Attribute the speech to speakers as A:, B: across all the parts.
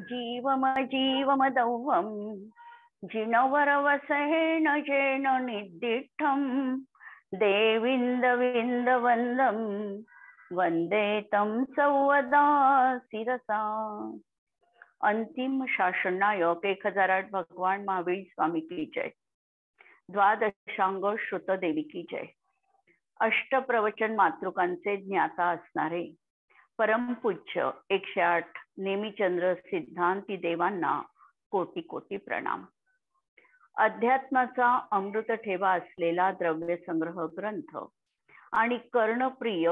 A: जीवमजीवमदौवं जिनवरवसहेन जेन निर्दिष्टं देविन्दविन्दवन्दं वन्दे तं सौवदा शिरसा। अंतिम शासननायक 1008 भगवान महावीर स्वामी की जय। द्वादशांग श्रुत देवी की जय। अष्टप्रवचन मातृकांचे ज्ञाता असणारे परमपूज्य 108 नेमीचंद्र सिद्धांती देवांना कोटी कोटी प्रणाम। अध्यात्माचा अमृत ठेवा असलेला द्रव्य संग्रह ग्रंथ आणि कर्णप्रिय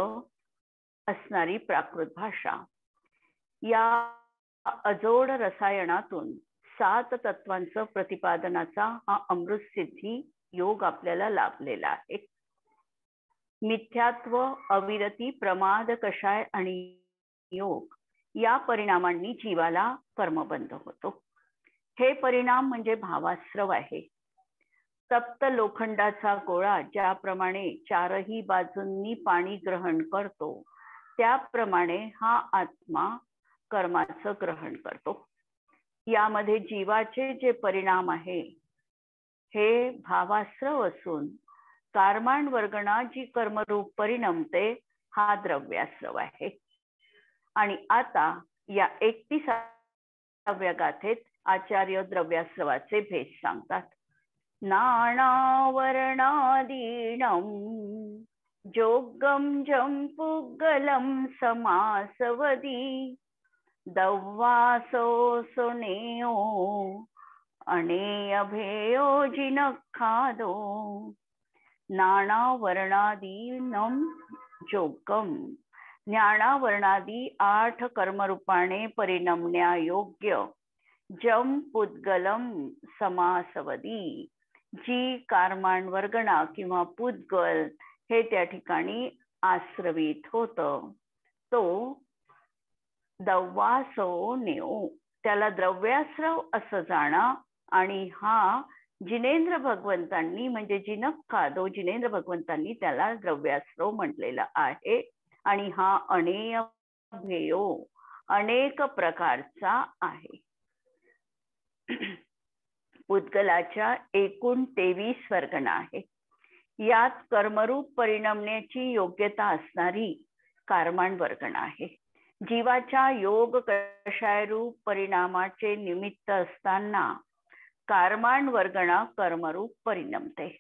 A: असणारी प्राकृत भाषा या अजोड रसायनातून 7 तत्वांचं प्रतिपादनाचा हा अमृत सिद्धी योग आपल्याला लाभलेला आहे। मिथ्यात्व, अविरती, प्रमाद, कषाय आणि योग या परिणामांनी जीवाला कर्मबंध होतो। हे परिणाम म्हणजे भावाश्रव आहे। तप्त लोखंडाचा गोळा ज्याप्रमाणे चारही बाजूंनी पाणी ग्रहण करतो त्याप्रमाणे हा आत्मा कर्माचं ग्रहण करतो। यामध्ये जीवाचे जे परिणाम आहे हे भावाश्रव असून कर्माण वर्गणा जी कर्मरूप परिणमते हा द्रव्याश्रव आहे। आणि आता या 31व्या गाथेत आचार्य द्रव्याश्रवाचे भेद सांगतात। नानावर्णादीनं जोगम जंपुगलम समासवदी दव्वासो सुनेयो अनेयभेयो जिनखादो। नानावर्णादीनं जोगम ज्ञानावर्णादी 8 कर्मरूपाने परिणमण्या योग्य जम पुद्गलम समासवदी जी कर्माण वर्गणा किंवा पुद्गल हे त्या ठिकाणी आश्रवित होतं तो दव्वासो नेओ त्याला द्रव्याश्रव असं जाणा। आणि हा जिनेंद्र भगवंतांनी म्हणजे जिनखादो जिनेंद्र भगवंतांनी त्याला द्रव्याश्रव म्हटलेला आहे। आणि हा अनेय भेयो अनेक प्रकारचा आहे। पुद्गलाच्या एकूण 23 वर्गणा आहे। यात कर्मरूप परिणमण्याची योग्यता असणारी कर्माण वर्गणा आहे। जीवाच्या योग कषायरूप परिणामाचे निमित्त असताना कर्माण वर्गणा कर्मरूप परिणमते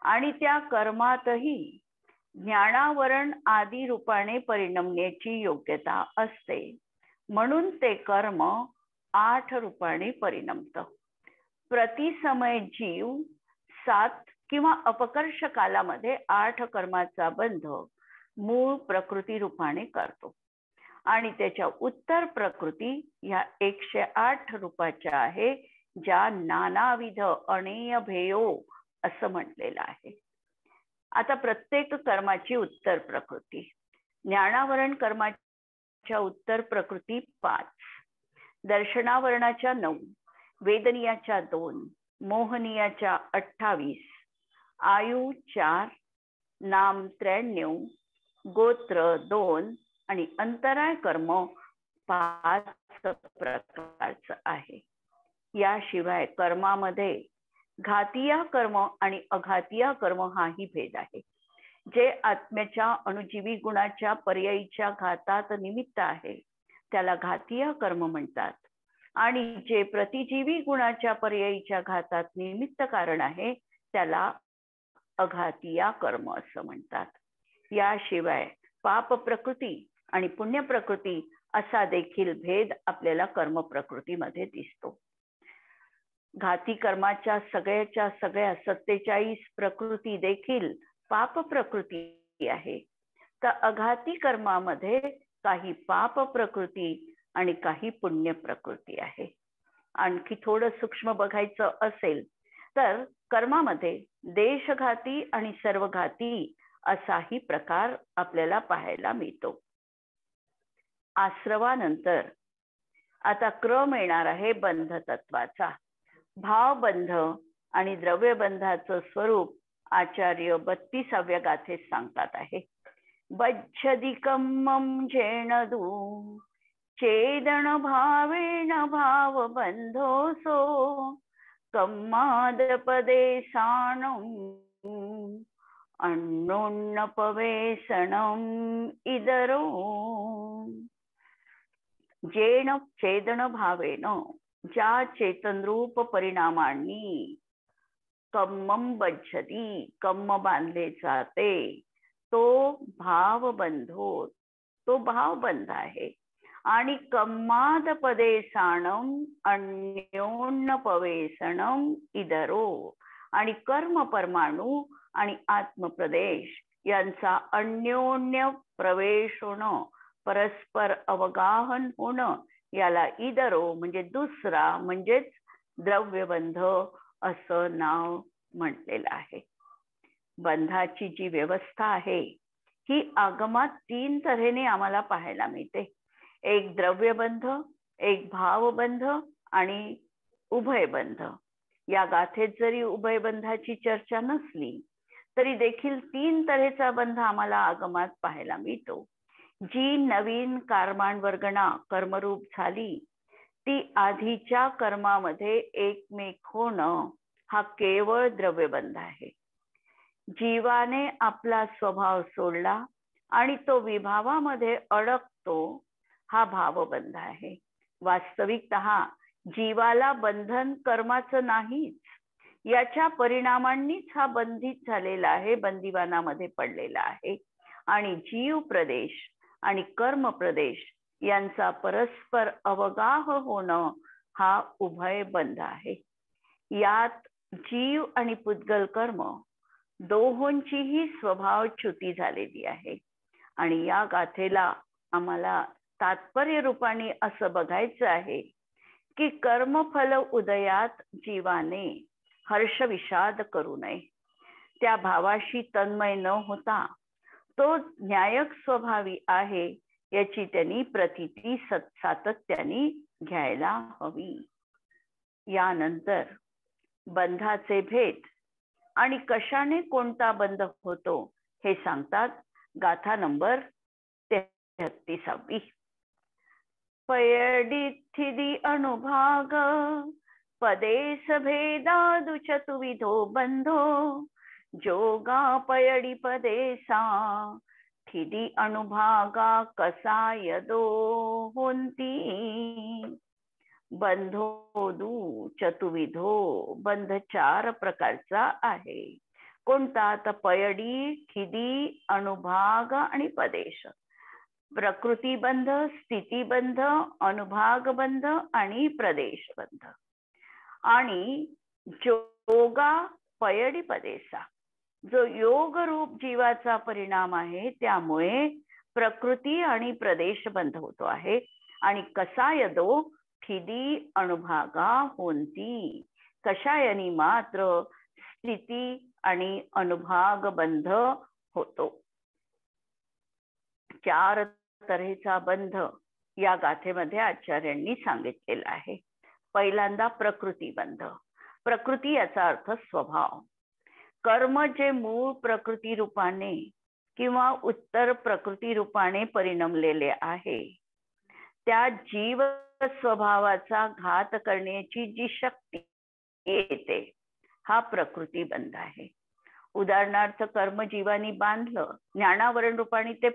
A: आणि त्या कर्मातही ज्ञानावरण आदी रूपाने परिणमण्याची योग्यता असते, म्हणून ते कर्म 8 रूपाने परिणमतं। प्रतिसमय जीव 7 किंवा अपकर्ष कालामध्ये 8 कर्माचा बंध मूळ प्रकृती रूपाने करतो आणि त्याच्या उत्तर प्रकृती या 108 रूपाच्या आहे ज्या नानाविध अनेय भेयो असं म्हटलेलं आहे। आता प्रत्येक कर्माची उत्तर प्रकृती ज्ञानावरण कर्माच्या उत्तर प्रकृती 5, दर्शनावरणाच्या 9, वेदनीयाच्या 2, मोहनीयाच्या 28, आयु 4, नाम 93, गोत्र 2 आणि अंतराय कर्म 5 प्रकारचं आहे। याशिवाय कर्मामध्ये घातीय कर्म आणि अघातीय कर्म हाही भेद आहे। जे आत्म्याच्या अणुजीवी गुणाच्या पर्यायीच्या घातात निमित्त आहे त्याला घातीय कर्म म्हणतात आणि जे प्रतिजीवी गुणाच्या पर्यायीच्या घातात निमित्त कारण आहे त्याला अघातीय कर्म असं म्हणतात। याशिवाय पाप प्रकृती आणि पुण्य प्रकृती असा देखील भेद आपल्याला कर्म प्रकृतीमध्ये दिसतो। घाती कर्माच्या सगळ्या 47 प्रकृती देखील पाप प्रकृती आहे, तर अघाती कर्मामध्ये काही पाप प्रकृती आणि काही पुण्य प्रकृती आहे। आणखी थोडं सूक्ष्म बघायचं असेल तर कर्मामध्ये देशघाती आणि सर्वघाती असाही प्रकार आपल्याला पाहायला मिळतो। आश्रवानंतर आता क्रम येणार आहे बंध तत्वाचा। भावबंध आणि द्रव्यबंधाचं स्वरूप आचार्य 32व्या गाथेत सांगतात आहे। बच्छदिकम्मं जेणदू चेदन भावेन भाव बंधोसो कम्मादपदे साणम् अन्योन्नपवेशनम् इदरो जेन चेदन भावेन ज्या चेतनरूप परिणामांनी कम्मम बद्धती कम्म बांधले जाते तो भावबंधो तो भावबंध आहे आणि कम्माद पदेसाणम अन्योन्नपवेशनम इदरो आणि कर्म परमाणू आणि आत्मप्रदेश यांचा अन्योन्य प्रवेश होणं परस्पर अवगाहन होणं याला इदरो म्हणजे दुसरा म्हणजेच द्रव्यबंध असं नाव म्हटलेलं आहे. बंधाची जी व्यवस्था आहे ही आगमात 3 तऱ्हेने आम्हाला पाहायला मिळते. एक द्रव्यबंध, एक भावबंध आणि उभयबंध. या गाथेत जरी उभयबंधाची चर्चा नसली तरी देखील 3 तऱ्हेचा बंध आम्हाला आगमात पाहायला मिळतो. जी नवीन कर्मांवर्गणा कर्मरूप झाली ती आधीच्या कर्मामध्ये एकमेक होणं हा केवळ द्रव्यबंध आहे. जीवाने आपला स्वभाव सोडला आणि तो विभावामध्ये अडकतो हा भावबंध आहे. वास्तविकतः जीवाला बंधन कर्माचं नाहीच, याच्या परिणामांनीच हा बंधित झालेला आहे, बंदिवानामध्ये पडलेला आहे. आणि जीव प्रदेश आणि कर्म प्रदेश यांचा परस्पर अवगाह होणं हा उभय बंध आहे. यात जीव आणि पुद्गल कर्म दोहोंचीही स्वभावच्युती झालेली आहे. आणि या गाथेला आम्हाला तात्पर्य रूपाने असं बघायचं आहे की कर्मफल उदयात जीवाने हर्ष विषाद करू नये. त्या भावाशी तन्मय न होता तो न्यायक स्वभावी आहे याची त्यांनी प्रतीती सातत्याने घ्यायला हवी. यानंतर बंधाचे भेद आणि कशाने कोणता बंध होतो हे सांगतात गाथा नंबर 33. पयडिथिदी अनुभाग पदेश भेदादु चतुविधो बंधो जोगा पयडी पदेसा थिदी अनुभागा कसा यदो होंती. बंधोदू चतुविधो बंध 4 प्रकारचा आहे. कोणता? तर पयडी, ठिदी, अनुभाग आणि पदेश. प्रकृतीबंध, स्थितीबंध, अनुभागबंध आणि प्रदेशबंध. आणि जोगा पयडी पदेसा जो योग रूप जीवाचा परिणाम आहे त्यामुळे प्रकृती आणि प्रदेशबंध होतो आहे. आणि कसा यदो ठिदी अनुभागा होंती कशायनी मात्र स्थिती आणि अनुभाग बंध होतो. 4 तऱ्हेचा बंध या गाथेमध्ये आचार्यांनी सांगितलेला आहे. पहिल्यांदा प्रकृतीबंध. प्रकृती याचा अर्थ स्वभाव. कर्म जे मूळ प्रकृती रूपाने किंवा उत्तर प्रकृती रूपाने परिणमलेले आहे त्या जीव स्वभावाचा घात करण्याची जी शक्ती येते हा प्रकृतीबंध आहे. उदाहरणार्थ कर्म जीवानी बांधलं, ज्ञानावरण रूपाने ते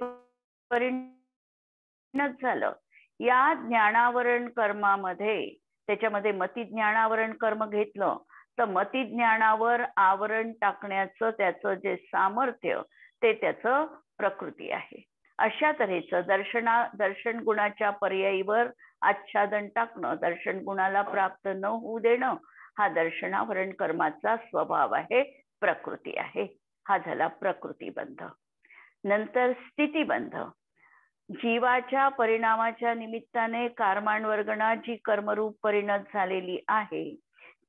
A: परिणत झालं. या ज्ञानावरण कर्मामध्ये त्याच्यामध्ये मती ज्ञानावरण कर्म घेतलं तर मती ज्ञानावर आवरण टाकण्याचं त्याचं जे सामर्थ्य ते त्याचं प्रकृती आहे. अशा तऱ्हेचं दर्शन गुणाच्या पर्यायीवर आच्छादन टाकणं, दर्शन गुणाला प्राप्त न होऊ देणं हा दर्शनावरण कर्माचा स्वभाव आहे, प्रकृती आहे. हा झाला प्रकृतीबंध. नंतर स्थितीबंध. जीवाच्या परिणामाच्या निमित्ताने कर्मांवर्गणा जी कर्मरूप परिणत झालेली आहे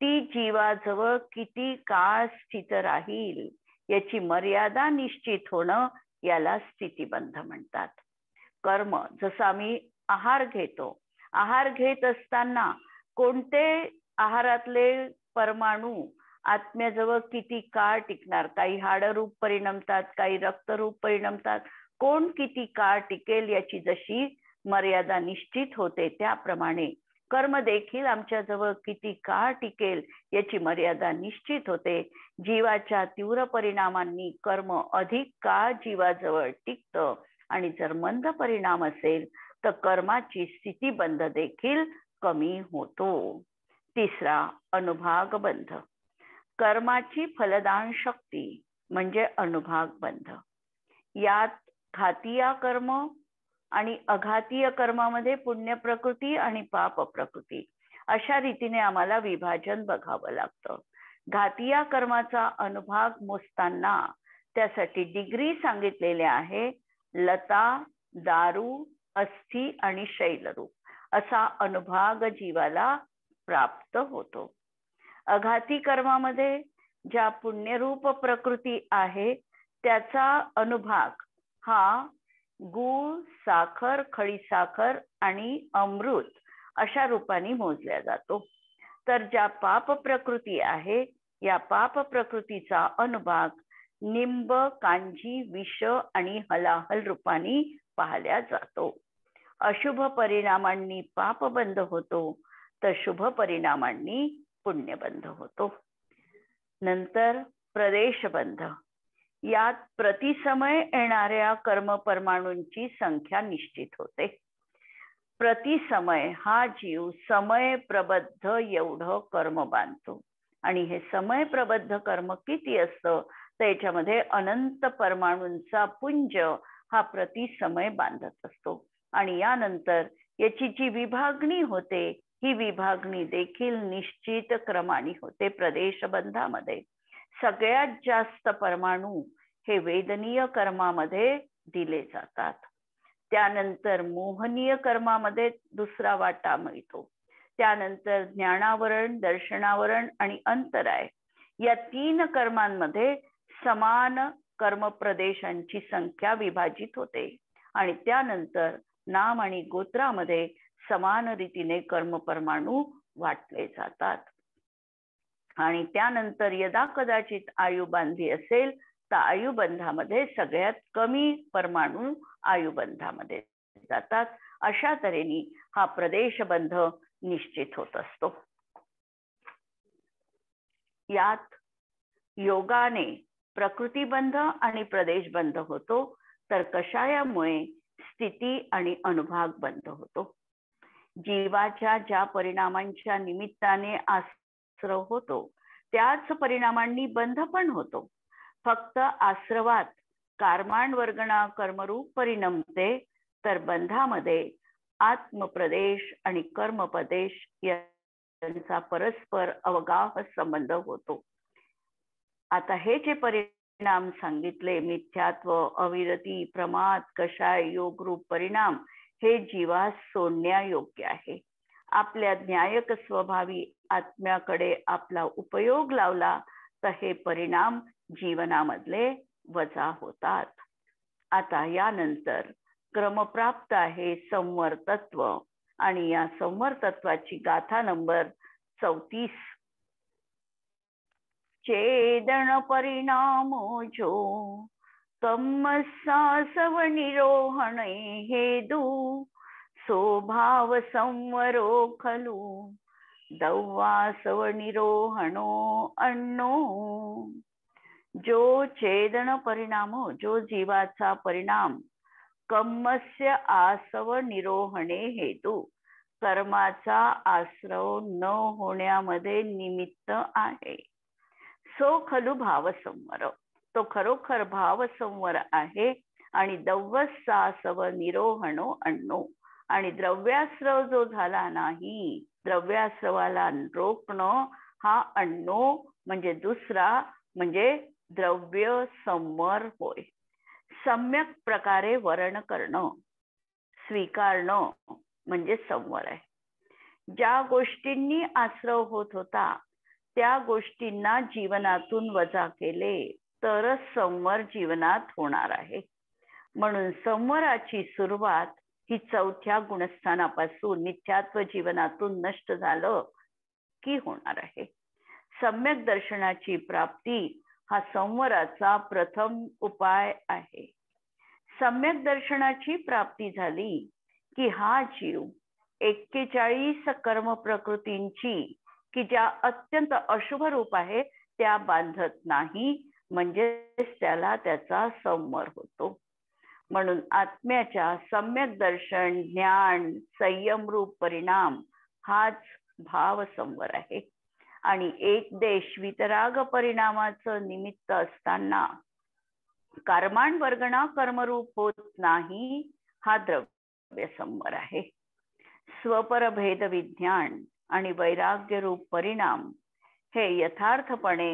A: ती जीवाजवळ किती काळ स्थित राहील याची मर्यादा निश्चित होणं याला स्थितीबंध म्हणतात. कर्म जसं आम्ही आहार घेतो, आहार घेत असताना कोणते आहारातले परमाणू आत्म्याजवळ किती काळ टिकणार, काही हाडरूप परिणमतात, काही रक्तरूप परिणमतात, कोण किती काळ टिकेल याची जशी मर्यादा निश्चित होते त्याप्रमाणे कर्म देखील आमच्याजवळ किती काळ टिकेल याची मर्यादा निश्चित होते. जीवाच्या तीव्र परिणामांनी कर्म अधिक काळ जीवाजवळ टिकतं आणि जर मंद परिणाम असेल तर कर्माची स्थितीबंध देखील कमी होतो. तिसरा, अनुभाग बंध. कर्माची फलदान शक्ती म्हणजे अनुभाग बंध. यात घातीय कर्म आणि अघातीय कर्मामध्ये पुण्य प्रकृती आणि पाप प्रकृती अशा रीतीने आम्हाला विभाजन बघावं लागतं. घातीय कर्माचा अनुभाग मोजताना त्यासाठी डिग्री सांगितलेले आहे. लता, दारू, अस्थि आणि शैलरूप असा अनुभाग जीवाला प्राप्त होतो. अघाती कर्मामध्ये ज्या पुण्यरूप प्रकृती आहे त्याचा अनुभाग हा गूळ, साखर, खडीसाखर आणि अमृत अशा रूपाने मोजल्या जातो. तर ज्या पाप प्रकृती आहे या पाप प्रकृतीचा अनुभाग निंब, कांजी, विष आणि हलाहल रूपाने पाहिल्या जातो. अशुभ परिणामांनी पाप बंद होतो तर शुभ परिणामांनी पुण्यबंध होतो. नंतर प्रदेशबंध. यात प्रतिसमय येणाऱ्या कर्म परमाणूंची संख्या निश्चित होते. प्रतिसमय हा जीव समय प्रबद्ध एवढं कर्म बांधतो आणि हे समय प्रबद्ध कर्म किती असतं तर याच्यामध्ये अनंत परमाणूंचा पुंज हा प्रतिसमय बांधत असतो. आणि यानंतर याची जी विभागणी होते ही विभागणी देखील निश्चित क्रमाने होते. प्रदेशबंधामध्ये सगळ्यात जास्त परमाणू हे वेदनीय कर्मामध्ये दिले जातात. त्यानंतर मोहनीय कर्मामध्ये दुसरा वाटा मिळतो. त्यानंतर ज्ञानावरण, दर्शनावरण आणि अंतराय या 3 कर्मांमध्ये समान कर्म प्रदेशांची संख्या विभाजित होते आणि त्यानंतर नाम आणि गोत्रामध्ये समान रीतीने कर्म परमाणू वाटले जातात. आणि त्यानंतर यदा कदाचित आयुबांधी असेल तर आयुबंधामध्ये सगळ्यात कमी परमाणू आयुबंधामध्ये जातात. अशा तऱ्हेने हा प्रदेशबंध निश्चित होत असतो. यात योगाने प्रकृतीबंध आणि प्रदेशबंध होतो तर कषायामुळे स्थिती आणि अनुभाग बंध होतो. जीवाच्या ज्या परिणामांच्या निमित्ताने आश्रव होतो त्याच परिणामांनी बंध पण होतो. फक्त आश्रवात कर्माण वर्गणा कर्मरूप परिणमते तर बंधामध्ये आत्मप्रदेश आणि कर्मप्रदेश यांचा परस्पर अवगाह संबंध होतो. आता हे जे परिणाम सांगितले मिथ्यात्व, अविरती, प्रमाद, कषाय, योगरूप परिणाम हे जीवास सोडण्यायोग्य आहे. आपल्या न्यायक स्वभावी आत्म्याकडे आपला उपयोग लावला तर हे परिणाम जीवनामधले वजा होतात. आता यानंतर क्रमप्राप्त आहे संवर तत्व आणि या संवर तत्वाची गाथा नंबर 34. चेदन परिणामो जो तमसासव निरोहण हेदू स्वभाव संवरो खलू दव्वासव निरोहणो अण्णो. जो छेदन परिणामो, जो जीवाचा परिणाम कर्मस्य आसव निरोहणे हेतू, कर्माचा आश्रव न होण्यामध्ये निमित्त आहे. सो खलू भावसंवर, तो खरोखर भावसंवर आहे. आणि दव्वसासव निरोहणो अण्णो, आणि द्रव्याश्रव जो झाला नाही, द्रव्याश्रवाला रोखणं हा अण्णो म्हणजे दुसरा म्हणजे द्रव्य संवर होय. सम्यक प्रकारे वर्ण करणं, स्वीकारणं म्हणजे संवर आहे. ज्या गोष्टींनी आश्रव होत होता त्या गोष्टींना जीवनातून वजा केले तरच संवर जीवनात होणार आहे. म्हणून संवराची सुरुवात ही 4थ्या गुणस्थानापासून मिथ्यात्व जीवनातून नष्ट झालं की होणार आहे. सम्यक दर्शनाची प्राप्ती हा संवराचा प्रथम उपाय आहे. सम्यक दर्शनाची प्राप्ती झाली की हा जीव 41 कर्म प्रकृतींची की ज्या अत्यंत अशुभ रूप आहे त्या बांधत नाही, म्हणजे त्याला त्याचा संवर होतो. म्हणून आत्म्याच्या सम्यक दर्शन, ज्ञान, संयम रूप परिणाम हाच भाव संवर आहे. आणि एक देश वितराग परिणामाचं निमित्त असताना कर्माण वर्गणा कर्मरूप होत नाही, हा द्रव्य संवर आहे. स्वपर भेद विज्ञान आणि वैराग्य रूप परिणाम हे यथार्थपणे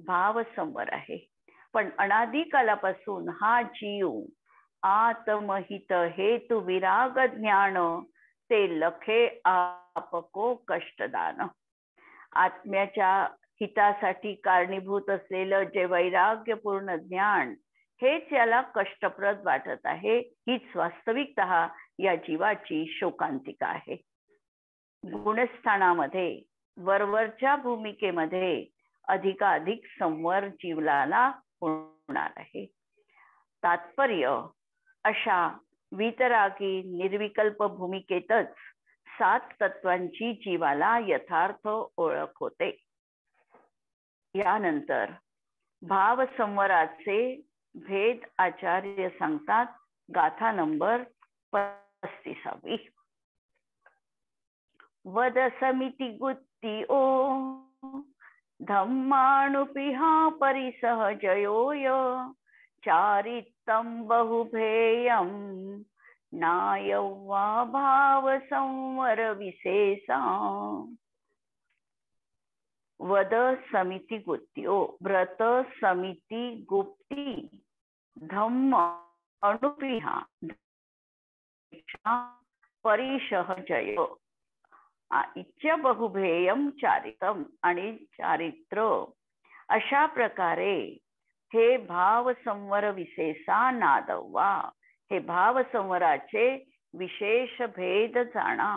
A: भाव संवर आहे. पण अनादिकालापासून हा जीव आत्महित हेतु विराग ज्ञान ते लखे आपको कष्टदान. आत्म्याच्या हितासाठी कारणीभूत असलेलं जे वैराग्यपूर्ण ज्ञान हेच याला कष्टप्रद वाटत आहे. हीच वास्तविकतः या जीवाची शोकांतिका आहे. गुणस्थानामध्ये वरवरच्या भूमिकेमध्ये अधिकाधिक संवर जीवलाला होणार आहे. तात्पर्य अशा वितरागी निर्विकल्प भूमिकेतच 7 तत्वांची जीवाला यथार्थ ओळख होते. यानंतर भाव संवराचे भेद आचार्य सांगतात. गाथा नंबर 35. वद समिति गुत्ती ओ धम्मानुपिहा परिसहजयोय चारित्तं बहुभेयं नायव्वा भाव संवर विशेषा. वद समिति गुत्यो, व्रत समिति गुप्ती, धम्म अनुपिहा परिसहजयो इच्छ बहुभेयम चारितम आणि चारित्र. अशा प्रकारे हे भाव संवर विशेषा नादव्वा, हे भाव संवराचे विशेष भेद जाणा.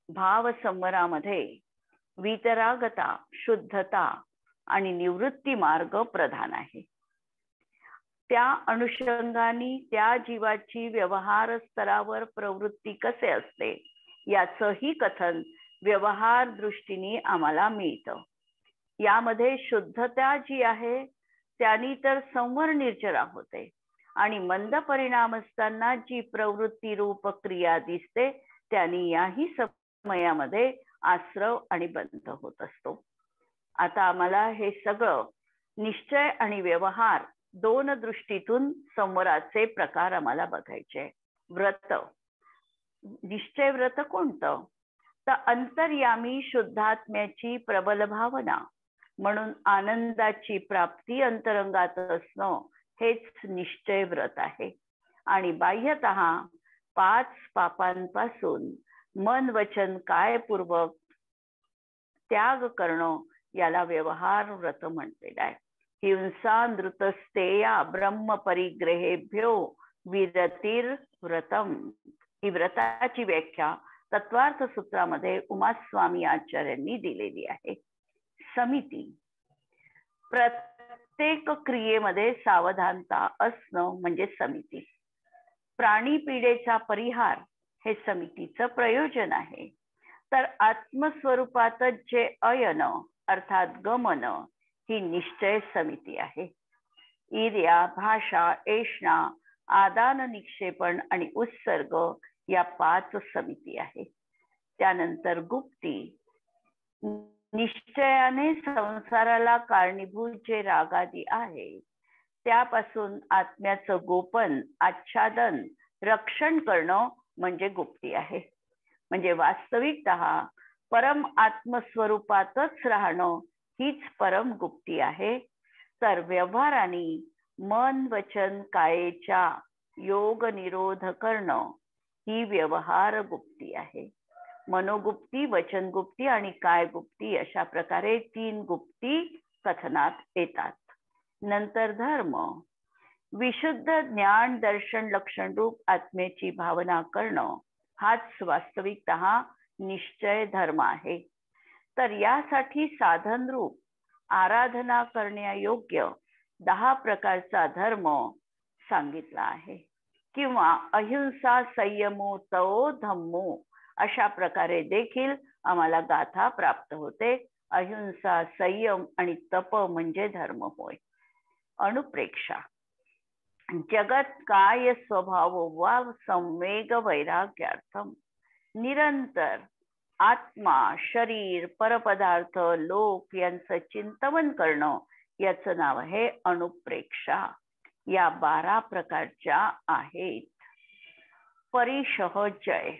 A: भाव संवरामध्ये वितरागता, शुद्धता आणि निवृत्ती मार्ग प्रधान आहे. त्या अनुषंगाने त्या जीवाची व्यवहार स्तरावर प्रवृत्ती कसे असते याचंही कथन व्यवहार दृष्टीने आम्हाला मिळतं. यामध्ये शुद्धता जी आहे त्यानी तर संवर निर्जरा होते आणि मंद परिणाम असताना जी प्रवृत्ती रूप क्रिया दिसते त्यानी याही समयामध्ये आश्रव आणि बंध होत असतो. आता आम्हाला हे सगळं निश्चय आणि व्यवहार 2 दृष्टीतून संवराचे प्रकार आम्हाला बघायचे. व्रत, निश्चय व्रत कोणतं? तर अंतर्यामी शुद्धात्म्याची प्रबल भावना म्हणून आनंदाची प्राप्ती अंतरंगात असणं हेच निश्चय व्रत आहे. आणि बाह्यतः 5 पापांपासून मन वचन कायपूर्वक त्याग करणं याला व्यवहार व्रत म्हटलेलं आहे. हिंसा नृतस्तेया ब्रह्म परिग्रहेभ्यो विरतीर व्रतम. ही व्रताची व्याख्या तत्वार्थ सूत्रामध्ये उमास्वामी आचार्यांनी दिलेली आहे. समिती, प्रत्येक क्रियेमध्ये सावधानता असणं म्हणजे समिती. प्राणी पीडेचा परिहार हे समितीचं प्रयोजन आहे. तर आत्मस्वरूपातच जे अयन अर्थात गमन ही निश्चय समिती आहे. ईर्या, भाषा, ऐष्णा, आदान निक्षेपण आणि उत्सर्ग या 5 समिती आहे. त्यानंतर गुप्ती, निश्चयाने संसाराला कारणीभूत जे रागादी आहे त्यापासून आत्म्याचं गोपन, आच्छादन, रक्षण करणं म्हणजे गुप्ती आहे. म्हणजे वास्तविकतः परम आत्मस्वरूपातच राहणं हीच परम गुप्ती आहे. तर व्यवहाराने मन वचन कायेच्या योग निरोध करणं ही व्यवहार गुप्ती आहे. मनोगुप्ती, वचनगुप्ती आणि कायगुप्ती अशा प्रकारे 3 गुप्ती कथनात येतात. नंतर धर्म, विशुद्ध ज्ञान दर्शन लक्षण रूप आत्म्याची भावना करणं हाच वास्तविकतः निश्चय धर्म आहे. तर यासाठी साधन रूप आराधना करण्यायोग्य 10 प्रकारचा धर्म सांगितला आहे. किंवा अहिंसा संयमो तवो धम्मो अशा प्रकारे देखील आम्हाला गाथा प्राप्त होते. अहिंसा संयम आणि तप म्हणजे धर्म होय. अनुप्रेक्षा जगत काय स्वभाव वा संवेग वैराग्यार्थम निरंतर आत्मा शरीर परपदार्थ लोक यांचं चिंतन करणं याचं नाव आहे अनुप्रेक्षा. या 12 प्रकारच्या आहेत. परिशह जय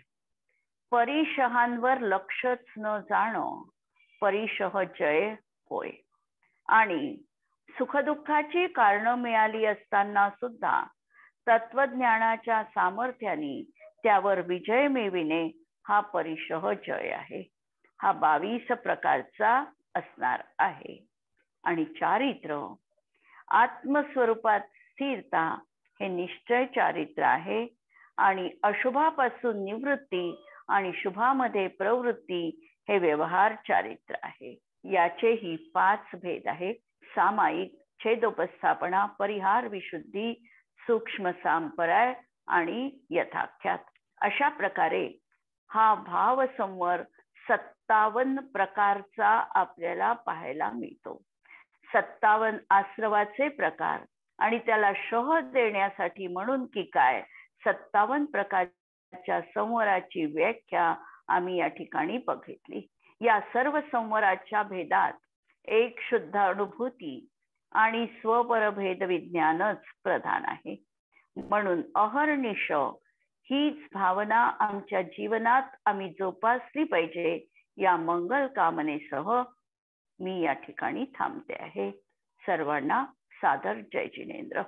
A: परिशहांवर लक्षच न जाणं परिशह जय होय. आणि सुखदुःखाची कारणं मिळाली असताना सुद्धा तत्वज्ञानाच्या सामर्थ्याने त्यावर विजय मिळविणे हा परिशह जय आहे. हा 22 प्रकारचा असणार आहे. आणि चारित्र आत्मस्वरूपात स्थिरता हे निश्चय चारित्र आहे. आणि अशुभापासून निवृत्ती आणि शुभामध्ये प्रवृत्ती हे व्यवहार चारित्र आहे. याचेही 5 भेद आहेत. सामायिक, छेदोपस्थापना, परिहार, विशुद्धी, सूक्ष्म सांपराय आणि यथाख्यात. अशा प्रकारे हा भाव संवर 57 प्रकारचा आपल्याला पाहायला मिळतो. 57 आश्रवाचे प्रकार आणि त्याला शह देण्यासाठी म्हणून की काय 57 प्रकारच्या संवराची व्याख्या आम्ही या ठिकाणी बघितली. या सर्व संवराच्या भेदात एक शुद्ध अनुभूती आणि स्वपरभेद विज्ञानच प्रधान आहे. म्हणून अहर्निश हीच भावना आमच्या जीवनात आम्ही जोपासली पाहिजे. या मंगल कामनेसह मी या ठिकाणी थांबते आहे. सर्वांना सादर जय जिनेंद्र.